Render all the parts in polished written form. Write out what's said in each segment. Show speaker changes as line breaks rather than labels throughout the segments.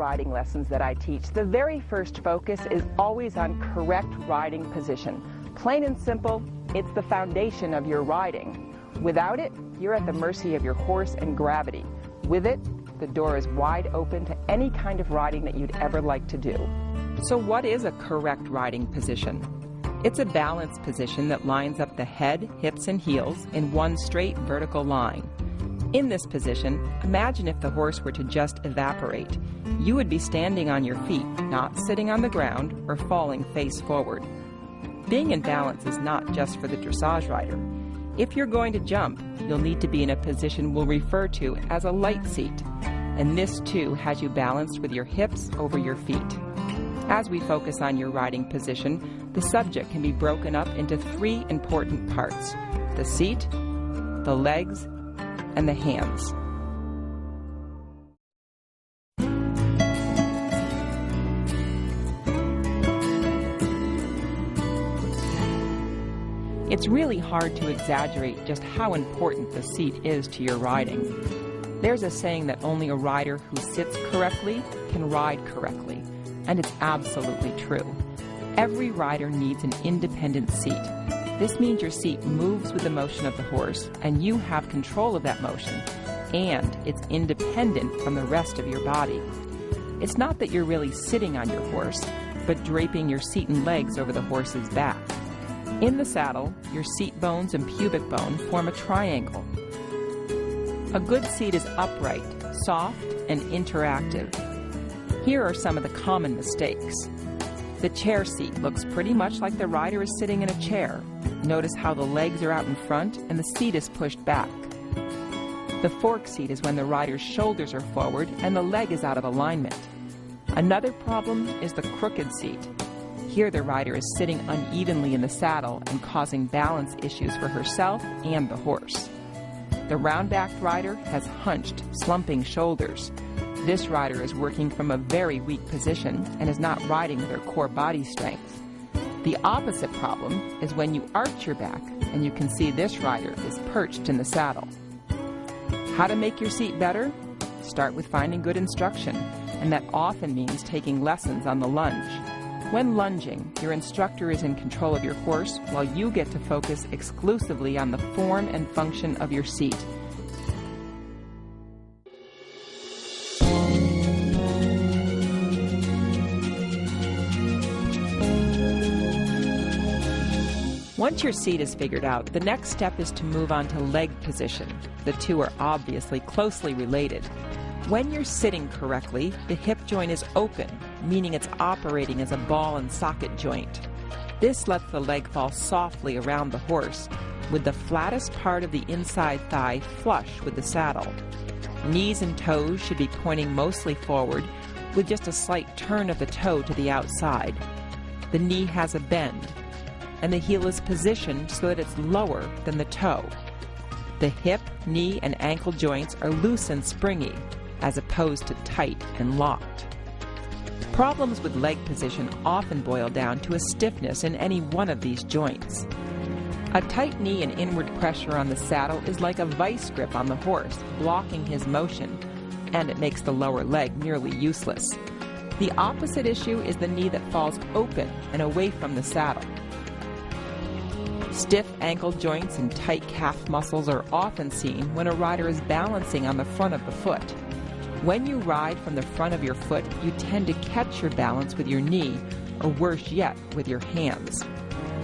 riding lessons that I teach, the very first focus is always on correct riding position. Plain and simple, it's the foundation of your riding. Without it, you're at the mercy of your horse and gravity. With it, the door is wide open to any kind of riding that you'd ever like to do. So what is a correct riding position? It's a balanced position that lines up the head, hips, and heels in one straight vertical line. In this position, imagine if the horse were to just evaporate. You would be standing on your feet, not sitting on the ground or falling face forward. Being in balance is not just for the dressage rider. If you're going to jump, you'll need to be in a position we'll refer to as a light seat. And this too has you balanced with your hips over your feet. As we focus on your riding position, the subject can be broken up into three important parts: the seat, the legs, and the hands. It's really hard to exaggerate just how important the seat is to your riding. There's a saying that only a rider who sits correctly can ride correctly, and it's absolutely true. Every rider needs an independent seat. This means your seat moves with the motion of the horse, and you have control of that motion, and it's independent from the rest of your body. It's not that you're really sitting on your horse, but draping your seat and legs over the horse's back. In the saddle, your seat bones and pubic bone form a triangle. A good seat is upright, soft, and interactive. Here are some of the common mistakes. The chair seat looks pretty much like the rider is sitting in a chair. Notice how the legs are out in front and the seat is pushed back. The fork seat is when the rider's shoulders are forward and the leg is out of alignment. Another problem is the crooked seat. Here the rider is sitting unevenly in the saddle and causing balance issues for herself and the horse. The round-backed rider has hunched, slumping shoulders. This rider is working from a very weak position and is not riding with her core body strength. The opposite problem is when you arch your back, and you can see this rider is perched in the saddle. How to make your seat better? Start with finding good instruction, and that often means taking lessons on the lunge. When lunging, your instructor is in control of your horse while you get to focus exclusively on the form and function of your seat. Once your seat is figured out, the next step is to move on to leg position. The two are obviously closely related. When you're sitting correctly, the hip joint is open, meaning it's operating as a ball and socket joint. This lets the leg fall softly around the horse, with the flattest part of the inside thigh flush with the saddle. Knees and toes should be pointing mostly forward, with just a slight turn of the toe to the outside. The knee has a bend, and the heel is positioned so that it's lower than the toe. The hip, knee, and ankle joints are loose and springy, as opposed to tight and locked. Problems with leg position often boil down to a stiffness in any one of these joints. A tight knee and inward pressure on the saddle is like a vice grip on the horse, blocking his motion, and it makes the lower leg nearly useless. The opposite issue is the knee that falls open and away from the saddle. Stiff ankle joints and tight calf muscles are often seen when a rider is balancing on the front of the foot. When you ride from the front of your foot, you tend to catch your balance with your knee, or worse yet, with your hands.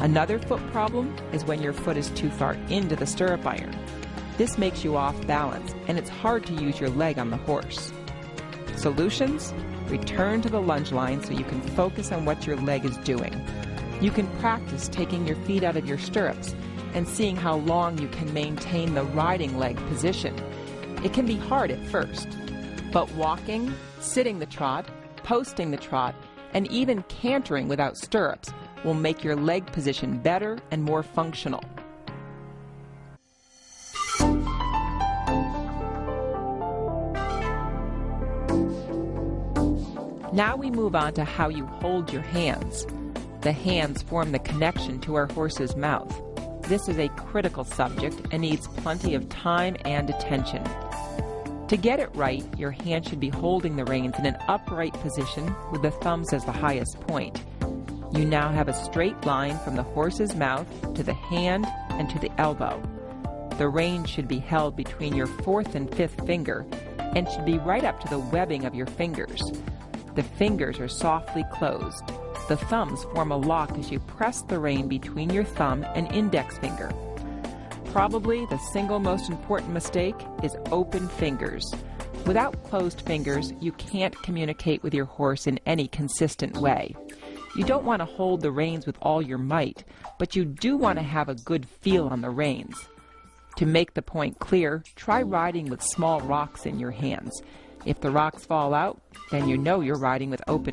Another foot problem is when your foot is too far into the stirrup iron. This makes you off balance, and it's hard to use your leg on the horse. Solutions? Return to the lunge line so you can focus on what your leg is doing. You can practice taking your feet out of your stirrups and seeing how long you can maintain the riding leg position. It can be hard at first, but walking, sitting the trot, posting the trot, and even cantering without stirrups will make your leg position better and more functional. Now we move on to how you hold your hands. The hands form the connection to our horse's mouth. This is a critical subject and needs plenty of time and attention. To get it right, your hand should be holding the reins in an upright position with the thumbs as the highest point. You now have a straight line from the horse's mouth to the hand and to the elbow. The reins should be held between your fourth and fifth finger and should be right up to the webbing of your fingers. The fingers are softly closed. The thumbs form a lock as you press the rein between your thumb and index finger. Probably the single most important mistake is open fingers. Without closed fingers, you can't communicate with your horse in any consistent way. You don't want to hold the reins with all your might, but you do want to have a good feel on the reins. To make the point clear, try riding with small rocks in your hands. If the rocks fall out, then you know you're riding with open